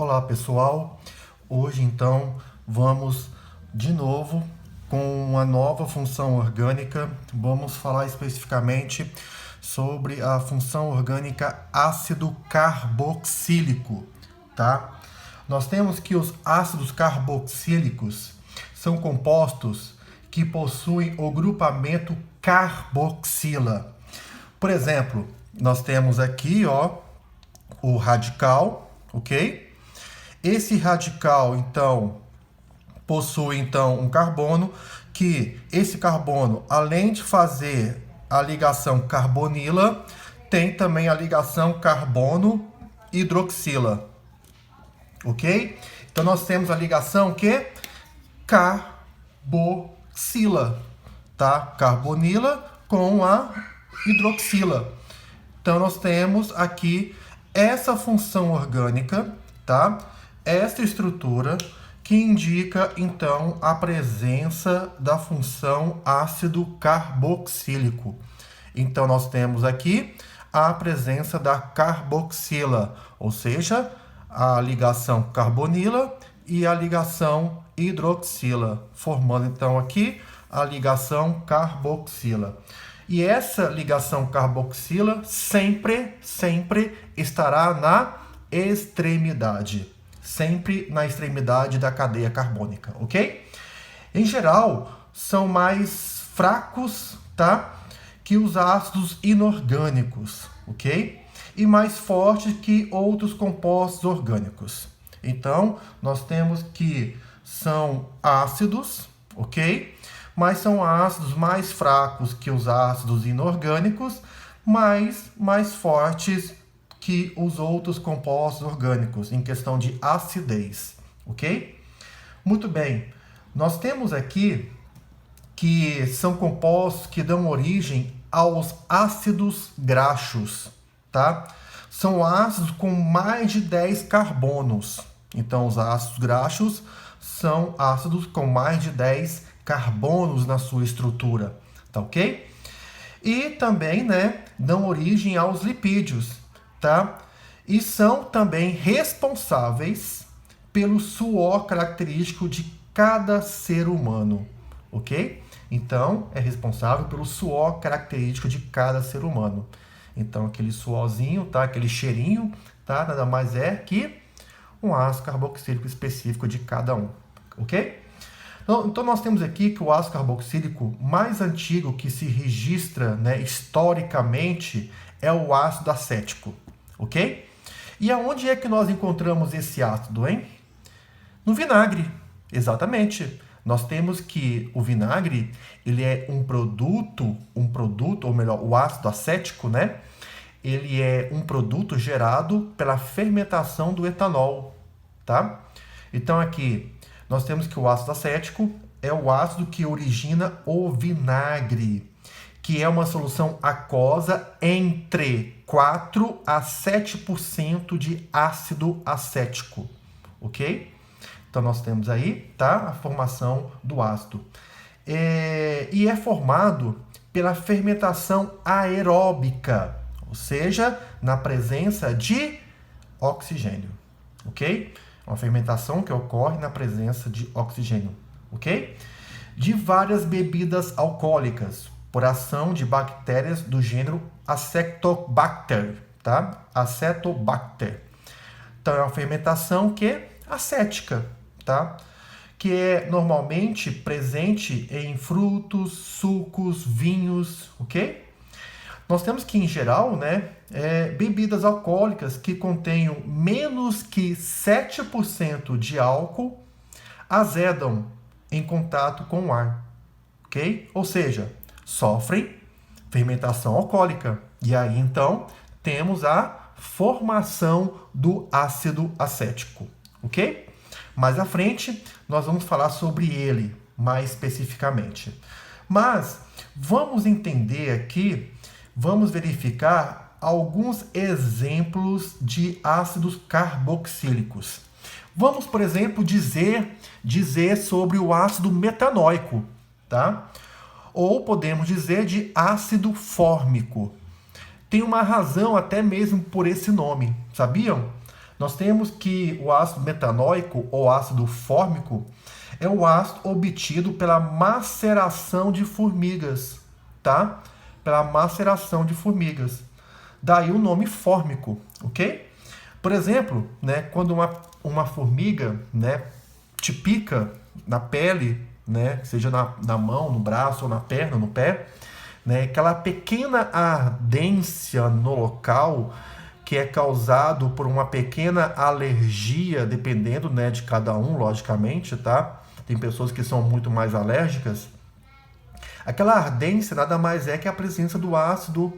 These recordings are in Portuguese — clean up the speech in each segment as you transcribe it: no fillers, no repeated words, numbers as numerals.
Olá pessoal, hoje então vamos de novo com uma nova função orgânica. Vamos falar especificamente sobre a função orgânica ácido carboxílico, tá? Nós temos que os ácidos carboxílicos são compostos que possuem o grupamento carboxila. Por exemplo, nós temos aqui, o radical, ok? Esse radical, então, possui então um carbono, que esse carbono, além de fazer a ligação carbonila, tem também a ligação carbono-hidroxila, ok? Então nós temos a ligação que? Carboxila, tá? Carbonila com a hidroxila. Então nós temos aqui essa função orgânica, tá? Esta estrutura que indica então a presença da função ácido carboxílico. Então nós temos aqui a presença da carboxila, ou seja, a ligação carbonila e a ligação hidroxila, formando então aqui a ligação carboxila. E essa ligação carboxila sempre estará na extremidade. Sempre na extremidade da cadeia carbônica, ok? Em geral, são mais fracos, tá? Que os ácidos inorgânicos, ok? E mais fortes que outros compostos orgânicos. Então, nós temos que são ácidos, ok? Mas são ácidos mais fracos que os ácidos inorgânicos, mas mais fortes que os outros compostos orgânicos em questão de acidez, ok? Muito bem, nós temos aqui que são compostos que dão origem aos ácidos graxos, tá? São ácidos com mais de 10 carbonos. Então, os ácidos graxos são ácidos com mais de 10 carbonos na sua estrutura, tá ok? E também, dão origem aos lipídios, tá? E são também responsáveis pelo suor característico de cada ser humano, ok? Então, é responsável pelo suor característico de cada ser humano. Então, aquele suorzinho, tá? Aquele cheirinho, tá? Nada mais é que um ácido carboxílico específico de cada um, ok? Então, nós temos aqui que o ácido carboxílico mais antigo que se registra, historicamente, é o ácido acético, ok? E aonde é que nós encontramos esse ácido, hein? No vinagre, exatamente. Nós temos que o vinagre, ele é um produto, ou melhor, o ácido acético, ele é um produto gerado pela fermentação do etanol, tá? Então aqui nós temos que o ácido acético é o ácido que origina o vinagre, que é uma solução aquosa entre 4 a 7% de ácido acético, ok? Então nós temos aí, tá, a formação do ácido. E é formado pela fermentação aeróbica, ou seja, na presença de oxigênio, ok? Uma fermentação que ocorre na presença de oxigênio, ok? De várias bebidas alcoólicas, por ação de bactérias do gênero Acetobacter, tá? Acetobacter. Então, é uma fermentação que é acética, tá? Que é normalmente presente em frutos, sucos, vinhos, ok? Nós temos que, em geral, bebidas alcoólicas que contenham menos que 7% de álcool azedam em contato com o ar, ok? Ou seja, sofrem fermentação alcoólica. E aí, então, temos a formação do ácido acético, ok? Mais à frente, nós vamos falar sobre ele mais especificamente. Mas vamos entender aqui, vamos verificar alguns exemplos de ácidos carboxílicos. Vamos, por exemplo, dizer sobre o ácido metanóico, tá? Ou podemos dizer de ácido fórmico. Tem uma razão até mesmo por esse nome, sabiam? Nós temos que o ácido metanóico ou ácido fórmico é o ácido obtido pela maceração de formigas, tá? Pela maceração de formigas. Daí o nome fórmico, ok? Por exemplo, né, quando uma formiga, né, te pica na pele, né, seja na mão, no braço ou na perna, no pé, né, aquela pequena ardência no local que é causado por uma pequena alergia, dependendo, né, de cada um, logicamente, tá? Tem pessoas que são muito mais alérgicas. Aquela ardência nada mais é que a presença do ácido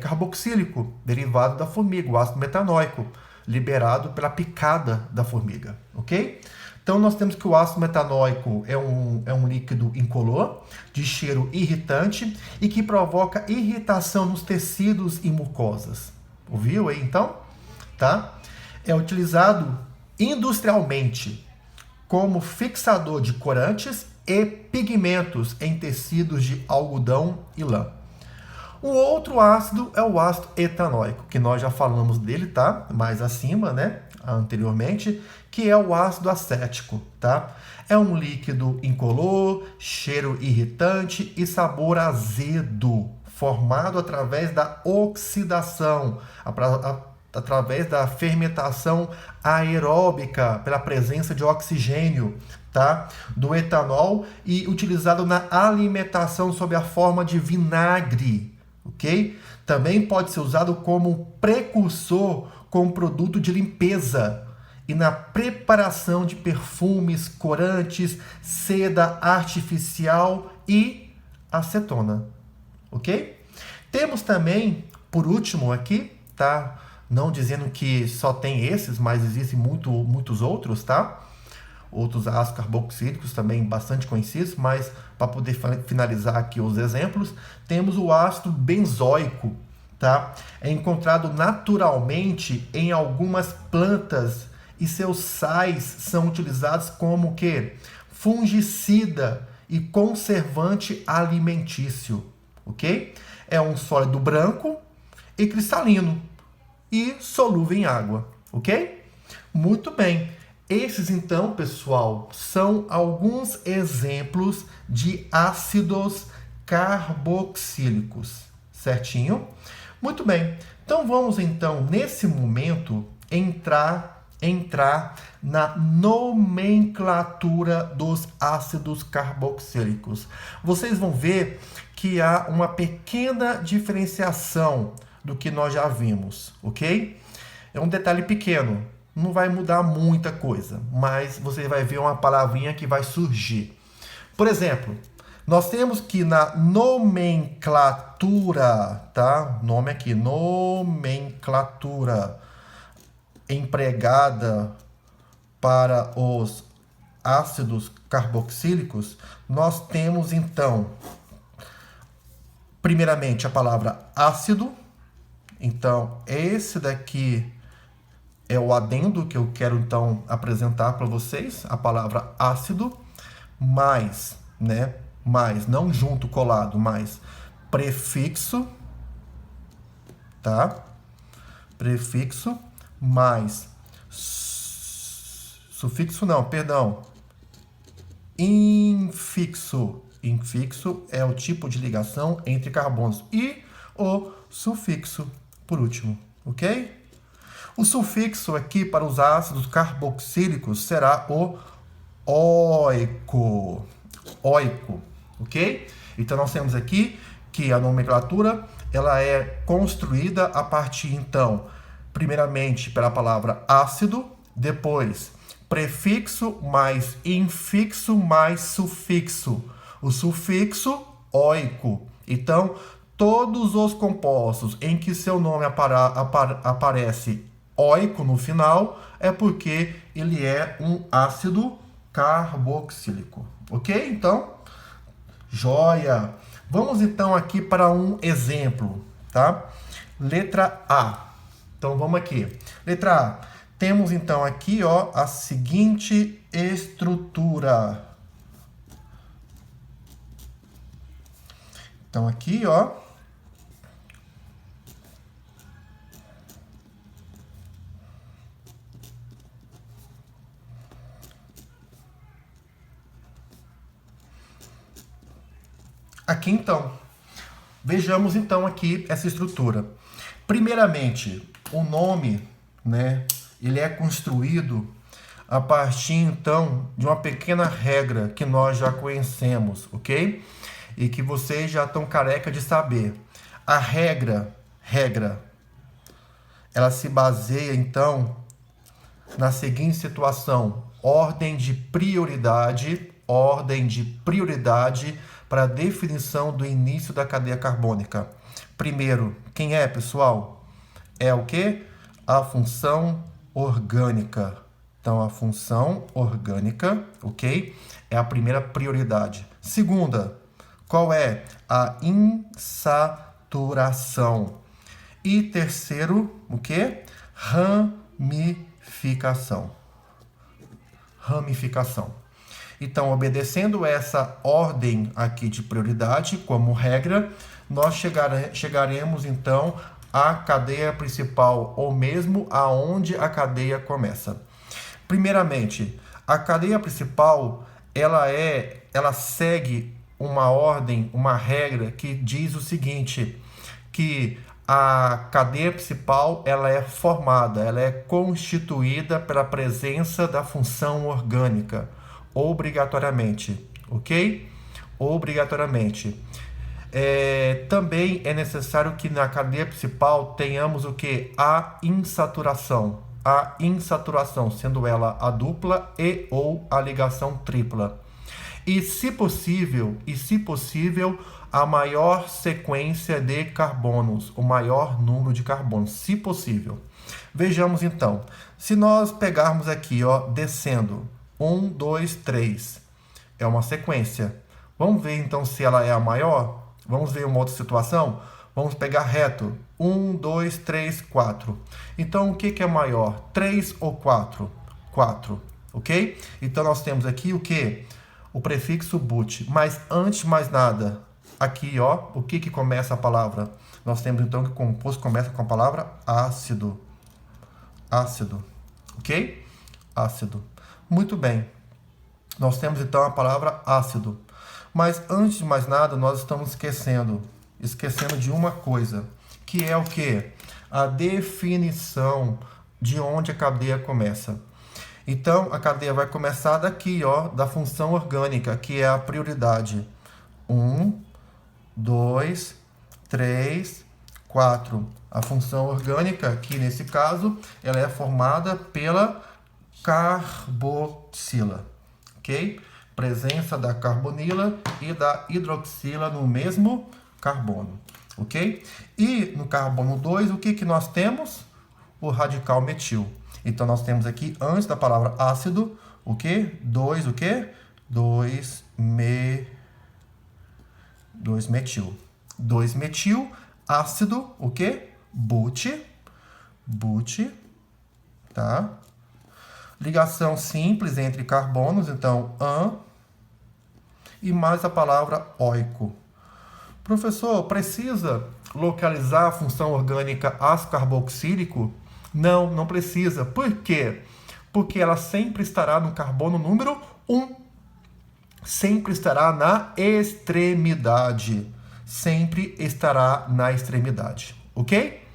carboxílico, derivado da formiga, o ácido metanóico, liberado pela picada da formiga, ok? Então nós temos que o ácido metanóico é um líquido incolor, de cheiro irritante e que provoca irritação nos tecidos e mucosas. Ouviu aí então? Tá? É utilizado industrialmente como fixador de corantes e pigmentos em tecidos de algodão e lã. O outro ácido é o ácido etanóico, que nós já falamos dele, tá? Mais acima, né? Anteriormente, que é o ácido acético, tá? É um líquido incolor, cheiro irritante e sabor azedo, formado através da oxidação, através da fermentação aeróbica, pela presença de oxigênio, tá? Do etanol e utilizado na alimentação sob a forma de vinagre, ok? Também pode ser usado como precursor com produto de limpeza e na preparação de perfumes, corantes, seda artificial e acetona, ok? Temos também, por último aqui, tá? Não dizendo que só tem esses, mas existem muitos outros, tá? Outros ácidos carboxílicos também bastante conhecidos, mas para poder finalizar aqui os exemplos, temos o ácido benzoico, tá? É encontrado naturalmente em algumas plantas e seus sais são utilizados como que fungicida e conservante alimentício, ok? É um sólido branco e cristalino e solúvel em água, ok? Muito bem. Esses, então, pessoal, são alguns exemplos de ácidos carboxílicos, certinho? Muito bem. Então, vamos, então, nesse momento, entrar na nomenclatura dos ácidos carboxílicos. Vocês vão ver que há uma pequena diferenciação do que nós já vimos, ok? É um detalhe pequeno. Não vai mudar muita coisa, mas você vai ver uma palavrinha que vai surgir. Por exemplo, nós temos que na nomenclatura, tá? Nome aqui, nomenclatura empregada para os ácidos carboxílicos, nós temos então, primeiramente, a palavra ácido. Então, esse daqui é o adendo que eu quero então apresentar para vocês, a palavra ácido, mais, né? Mais, não junto, colado, mais prefixo, tá? Prefixo, mais sufixo não, perdão. Infixo. Infixo é o tipo de ligação entre carbonos. E o sufixo, por último, ok? O sufixo aqui para os ácidos carboxílicos será o oico. Oico, ok? Então nós temos aqui que a nomenclatura ela é construída a partir, então, primeiramente pela palavra ácido, depois prefixo mais infixo mais sufixo. O sufixo oico. Então, todos os compostos em que seu nome aparece oico no final é porque ele é um ácido carboxílico. Ok? Então, joia! Vamos então aqui para um exemplo, tá? Letra A. Então vamos aqui. Letra A. Temos então aqui, ó, a seguinte estrutura. Então aqui, ó, Aqui então, vejamos então aqui essa estrutura. Primeiramente, o nome, né, ele é construído a partir então de uma pequena regra que nós já conhecemos, ok? E que vocês já estão careca de saber. A regra, ela se baseia então na seguinte situação: ordem de prioridade para a definição do início da cadeia carbônica. Primeiro, quem é, pessoal? É o quê? A função orgânica. Então, a função orgânica, ok? É a primeira prioridade. Segunda, qual é? A insaturação. E terceiro, o quê? Ramificação. Então, obedecendo essa ordem aqui de prioridade como regra, nós chegaremos então à cadeia principal, ou mesmo aonde a cadeia começa. Primeiramente, a cadeia principal, ela segue uma ordem, uma regra que diz o seguinte, que a cadeia principal ela é formada, ela é constituída pela presença da função orgânica, obrigatoriamente, ok? Obrigatoriamente. Também é necessário que na cadeia principal tenhamos o que? A insaturação. A insaturação, sendo ela a dupla e ou a ligação tripla. E se possível, a maior sequência de carbonos, o maior número de carbonos, se possível. Vejamos então, se nós pegarmos aqui, ó, descendo, 1, 2, 3, é uma sequência. Vamos ver então se ela é a maior? Vamos ver uma outra situação? Vamos pegar reto, 1, 2, 3, 4. Então, o que é maior? 3 ou 4? 4, ok? Então, nós temos aqui o que? O prefixo but. Mas, antes de mais nada, aqui, ó, o que começa a palavra? Nós temos, então, que o composto começa com a palavra ácido. Ácido, ok? Ácido. Muito bem. Nós temos, então, a palavra ácido. Mas, antes de mais nada, nós estamos esquecendo de uma coisa, que é o quê? A definição de onde a cadeia começa. Então, a cadeia vai começar daqui, ó, da função orgânica, que é a prioridade. 1, 2, 3, 4. A função orgânica, que nesse caso, ela é formada pela carboxila, ok? Presença da carbonila e da hidroxila no mesmo carbono, ok? E no carbono 2, o que nós temos? O radical metil. Então, nós temos aqui, antes da palavra ácido, o quê? 2, o quê? 2-metil. 2-metil, ácido, o quê? But, tá? Ligação simples entre carbonos, então, e mais a palavra oico. Professor, precisa localizar a função orgânica ácido carboxílico? Não, não precisa. Por quê? Porque ela sempre estará no carbono número 1. Sempre estará na extremidade. Sempre estará na extremidade. Ok?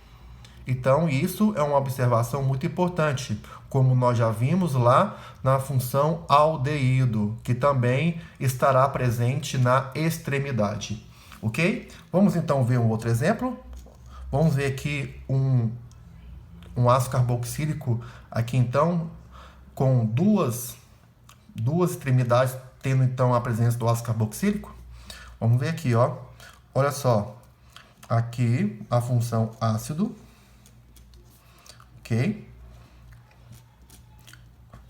Então, isso é uma observação muito importante, como nós já vimos lá na função aldeído, que também estará presente na extremidade. Ok? Vamos então ver um outro exemplo. Vamos ver aqui um ácido carboxílico, aqui então, com duas extremidades, tendo então a presença do ácido carboxílico. Vamos ver aqui, ó. Olha só. Aqui a função ácido. Ok?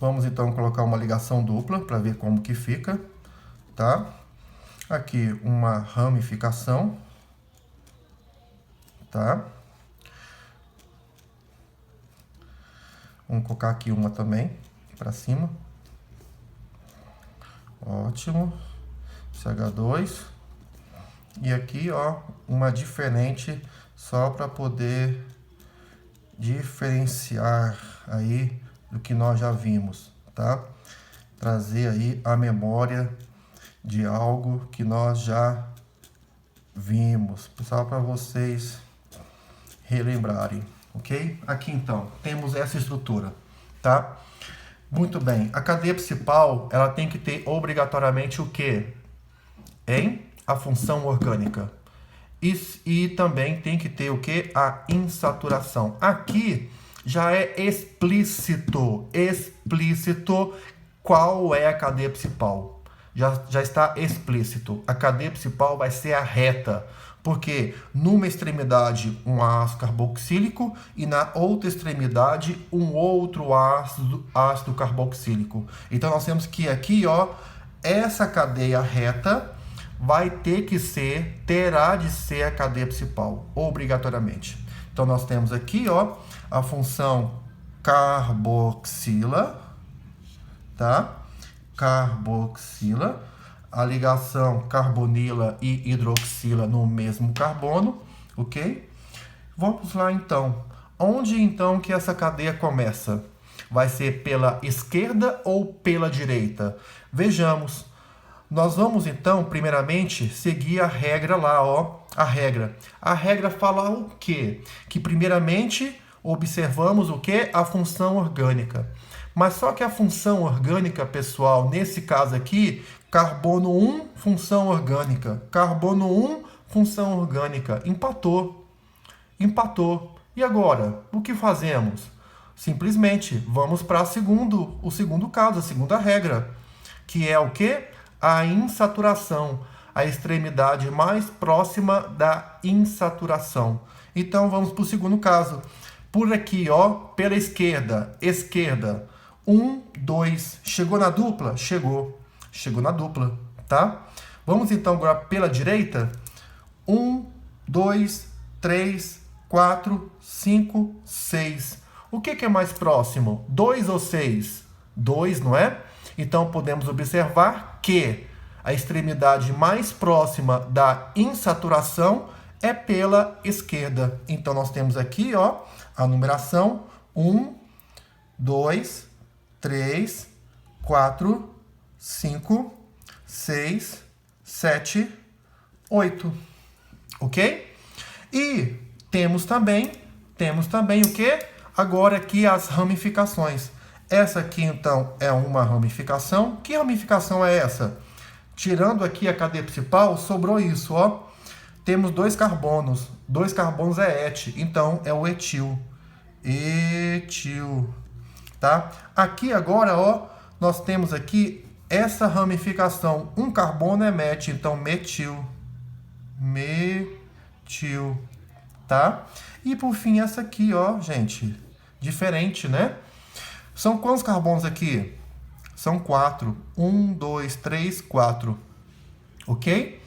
Vamos então colocar uma ligação dupla para ver como que fica, tá? Aqui uma ramificação, tá? Vamos colocar aqui uma também para cima. Ótimo. CH2. E aqui, ó, uma diferente só para poder diferenciar aí do que nós já vimos, tá? Trazer aí a memória de algo que nós já Vimos, só para vocês relembrarem, ok? Aqui então, temos essa estrutura, tá? Muito bem, a cadeia principal, ela tem que ter obrigatoriamente o quê? A função orgânica. E também tem que ter o quê? A insaturação. Aqui já é explícito qual é a cadeia principal. Já está explícito. A cadeia principal vai ser a reta, porque numa extremidade um ácido carboxílico e na outra extremidade um outro ácido carboxílico. Então nós temos que aqui, ó, essa cadeia reta vai ter que ser, terá de ser a cadeia principal, obrigatoriamente. Então nós temos aqui, ó, a função carboxila, tá? Carboxila, a ligação carbonila e hidroxila no mesmo carbono, ok? Vamos lá então. Onde então que essa cadeia começa? Vai ser pela esquerda ou pela direita? Vejamos. Nós vamos então, primeiramente, seguir a regra lá, ó. A regra fala o quê? Que primeiramente observamos o quê? A função orgânica. Mas só que a função orgânica, pessoal, nesse caso aqui, carbono 1, função orgânica. Carbono 1, função orgânica. Empatou. E agora, o que fazemos? Simplesmente vamos para o segundo caso, a segunda regra, que é o quê? A insaturação, a extremidade mais próxima da insaturação. Então vamos para o segundo caso. Por aqui, ó, pela esquerda. 1, 2. Chegou na dupla? Chegou na dupla, tá? Vamos então agora pela direita. 1, 2, 3, 4, 5, 6. O que é mais próximo? 2 ou 6? 2, não é? Então podemos observar que a extremidade mais próxima da insaturação é pela esquerda. Então nós temos aqui, ó, a numeração 1, 2, 3, 4, 5, 6, 7, 8. Ok? E temos também o que? Agora aqui as ramificações. Essa aqui então é uma ramificação. Que ramificação é essa? Tirando aqui a cadeia principal, sobrou isso, ó. Temos 2 carbonos. 2 carbonos é et, então é o etil. Etil. Tá? Aqui agora, ó, nós temos aqui essa ramificação. Um carbono é met, então metil. Metil. Tá? E por fim essa aqui, ó, gente. Diferente, né? São quantos carbonos aqui? São 4. 1, 2, 3, 4. Ok?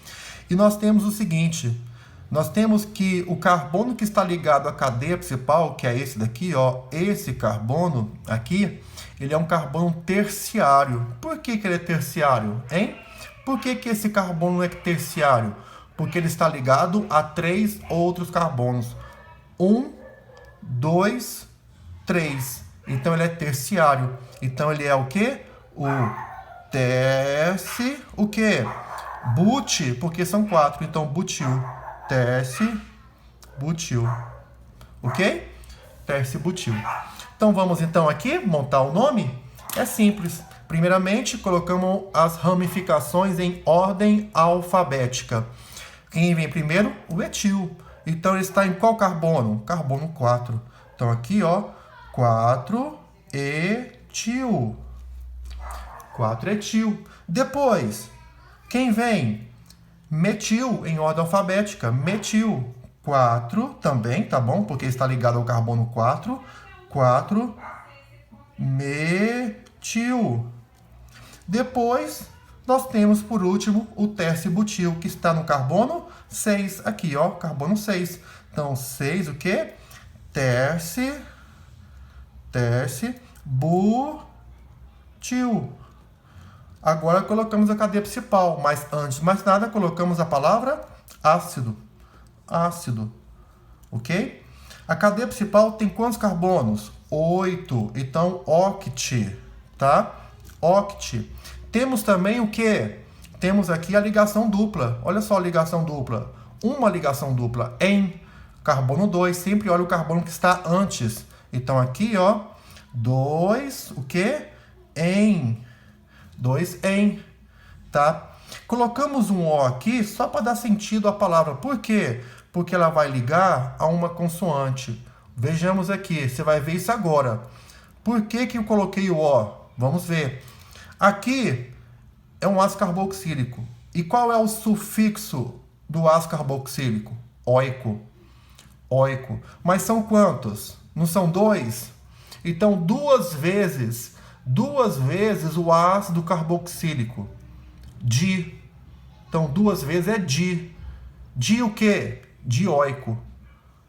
E nós temos o seguinte. Nós temos que o carbono que está ligado à cadeia principal, que é esse daqui, ó. Esse carbono aqui, ele é um carbono terciário. Por que ele é terciário, hein? Por que esse carbono é terciário? Porque ele está ligado a 3 outros carbonos. 1, 2, 3. Então ele é terciário. Então ele é o quê? O terci, o quê? But, porque são 4. Então butil. Terci, butil. Ok? Terci, butil. Então vamos então aqui montar o nome? É simples. Primeiramente colocamos as ramificações em ordem alfabética. Quem vem primeiro? O etil. Então ele está em qual carbono? Carbono 4. Então aqui, ó, 4 etil. 4 etil. Depois, quem vem? Metil, em ordem alfabética. Metil. 4 também, tá bom? Porque está ligado ao carbono 4. 4 metil. Depois, nós temos, por último, o tercibutil, que está no carbono 6. Aqui, ó, carbono 6. Então, 6, o quê? Tercibutil. Agora colocamos a cadeia principal, mas antes de mais nada, colocamos a palavra ácido. Ácido. Ok? A cadeia principal tem quantos carbonos? 8. Então, oct. Tá? Oct. Temos também o quê? Temos aqui a ligação dupla. Olha só a ligação dupla. uma ligação dupla em carbono 2, sempre olha o carbono que está antes. Então aqui, ó, 2, o quê? Em. 2 em, tá? Colocamos um O aqui só para dar sentido à palavra. Por quê? Porque ela vai ligar a uma consoante. Vejamos aqui, você vai ver isso agora. Por que que eu coloquei o O? Vamos ver. Aqui é um ácido carboxílico. E qual é o sufixo do ácido carboxílico? Oico. Oico. Mas são quantos? Não são 2? Então, duas vezes o ácido carboxílico. Di. Então, 2 vezes é di. Di o quê? Dioico.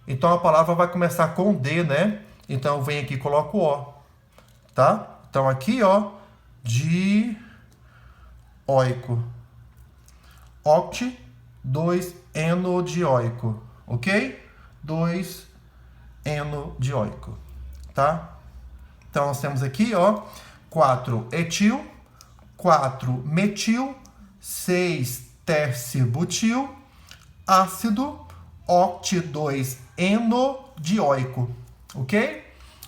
Então, a palavra vai começar com D, né? Então, eu venho aqui e coloco O. Tá? Então, aqui, ó, dioico. Oct, 2-enodioico. Ok? 2-enodioico. Tá? Então, nós temos aqui, ó, 4-etil, 4-metil, 6-tercibutil, ácido oct-2-enodioico, ok?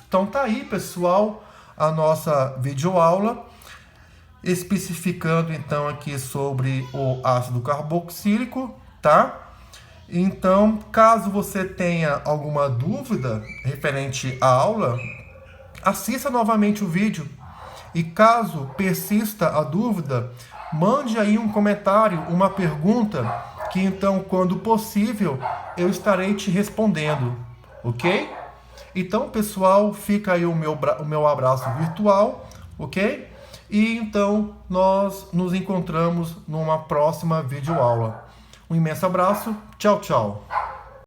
Então tá aí, pessoal, a nossa videoaula, especificando então aqui sobre o ácido carboxílico, tá? Então, caso você tenha alguma dúvida referente à aula, assista novamente o vídeo. E caso persista a dúvida, mande aí um comentário, uma pergunta, que então, quando possível, eu estarei te respondendo, ok? Então, pessoal, fica aí o meu abraço virtual, ok? E então, nós nos encontramos numa próxima videoaula. Um imenso abraço, tchau, tchau!